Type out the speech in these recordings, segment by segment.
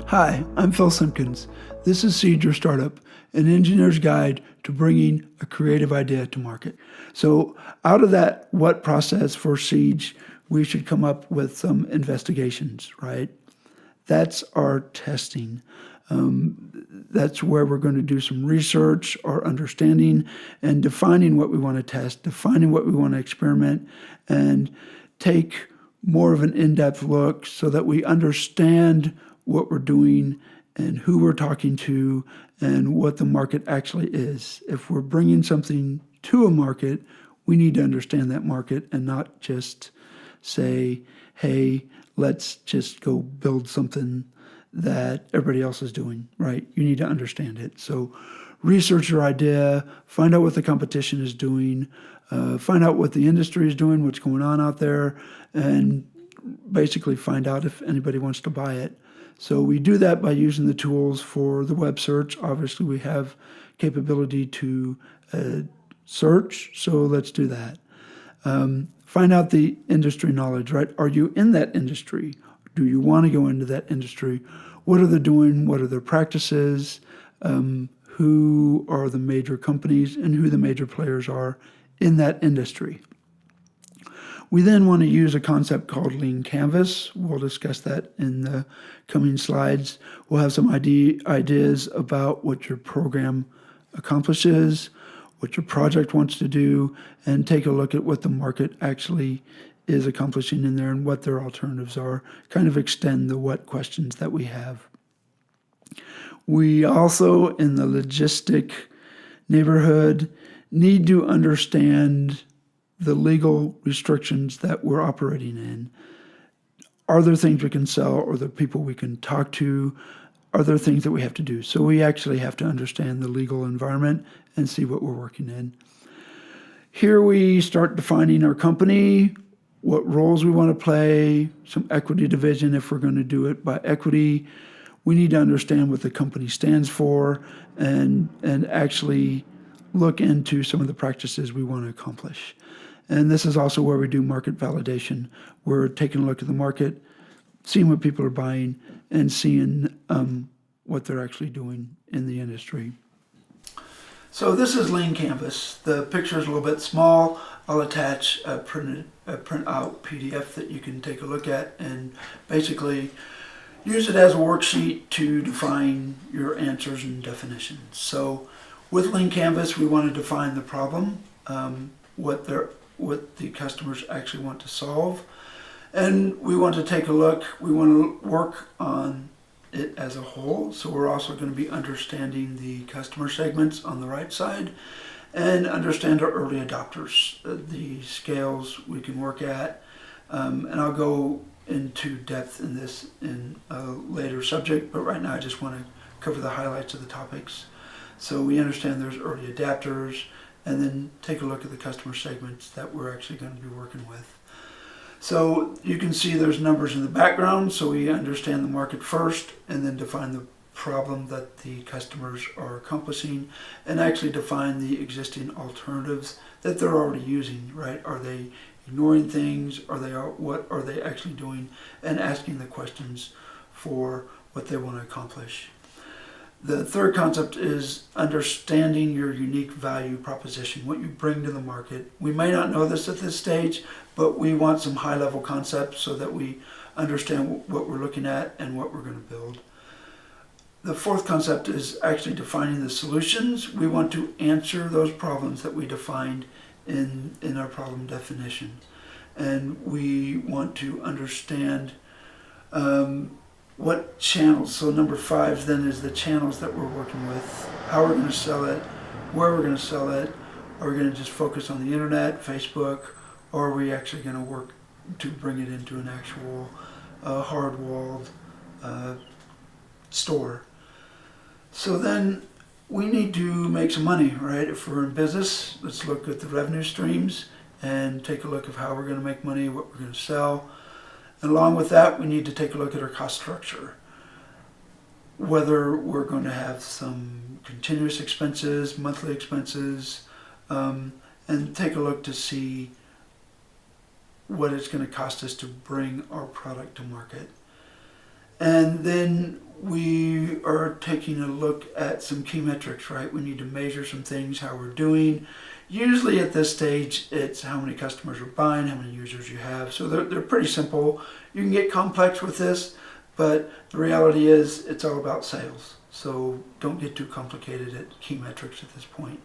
Hi, I'm Phil Simpkins. This is Siege Your Startup, an engineer's guide to bringing a creative idea to market. So out of that what process for Siege, we should come up with some investigations, right? That's our testing. That's where we're going to do some research or understanding and defining what we want to test, defining what we want to experiment, and take more of an in-depth look so that we understand what we're doing and who we're talking to and what the market actually is. If we're bringing something to a market, we need to understand that market and not just say, hey, let's just go build something that everybody else is doing, right? You need to understand it. So research your idea, find out what the competition is doing, find out what the industry is doing, what's going on out there, and basically find out if anybody wants to buy it. So we do that by using the tools for the web search. Obviously, we have capability to search, so let's do that. Find out the industry knowledge, right? Are you in that industry? Do you want to go into that industry? What are they doing? What are their practices? Who are the major companies and who the major players are in that industry? We then want to use a concept called lean canvas. We'll discuss that in the coming slides. We'll have some ideas about what your program accomplishes, what your project wants to do, and take a look at what the market actually is accomplishing in there and what their alternatives are. Kind of extend the what questions that we have. We also, in the logistic neighborhood, need to understand the legal restrictions that we're operating in. Are there things we can sell? Are there people we can talk to? Are there things that we have to do? So we actually have to understand the legal environment and see what we're working in. Here we start defining our company, what roles we want to play, some equity division if we're going to do it by equity. We need to understand what the company stands for and actually look into some of the practices we want to accomplish. And this is also where we do market validation. We're taking a look at the market, seeing what people are buying, and seeing what they're actually doing in the industry. So this is Lean Canvas. The picture is a little bit small. I'll attach a print out PDF that you can take a look at and basically use it as a worksheet to define your answers and definitions. So with Lean Canvas, we want to define the problem, what the customers actually want to solve. And we want to take a look, we want to work on it as a whole. So we're also going to be understanding the customer segments on the right side and understand our early adopters, the scales we can work at. And I'll go into depth in this in a later subject, but right now I just want to cover the highlights of the topics. So we understand there's early adapters, and then take a look at the customer segments that we're actually going to be working with. So you can see there's numbers in the background, so we understand the market first, and then define the problem that the customers are accomplishing, and actually define the existing alternatives that they're already using, right? Are they ignoring things? What are they actually doing? And asking the questions for what they want to accomplish. The third concept is understanding your unique value proposition, what you bring to the market. We may not know this at this stage, but we want some high-level concepts so that we understand what we're looking at and what we're going to build. The fourth concept is actually defining the solutions. We want to answer those problems that we defined in our problem definition. And we want to understand what channels. So number 5 then is the channels that we're working with, how we're going to sell it, where we're going to sell it. Are we going to just focus on the internet, Facebook, or are we actually going to work to bring it into an actual hard-walled store? So then we need to make some money, right? If we're in business, let's look at the revenue streams and take a look at how we're going to make money, what we're going to sell. And along with that, we need to take a look at our cost structure. Whether we're going to have some continuous expenses, monthly expenses, and take a look to see what it's going to cost us to bring our product to market. And then we are taking a look at some key metrics, right? We need to measure some things, how we're doing. Usually at this stage, it's how many customers are buying, how many users you have. So they're pretty simple. You can get complex with this, but the reality is it's all about sales. So don't get too complicated at key metrics at this point.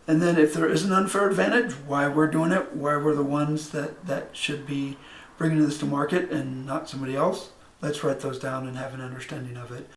And then if there is an unfair advantage, why we're doing it, why we're the ones that should be bringing this to market and not somebody else, let's write those down and have an understanding of it.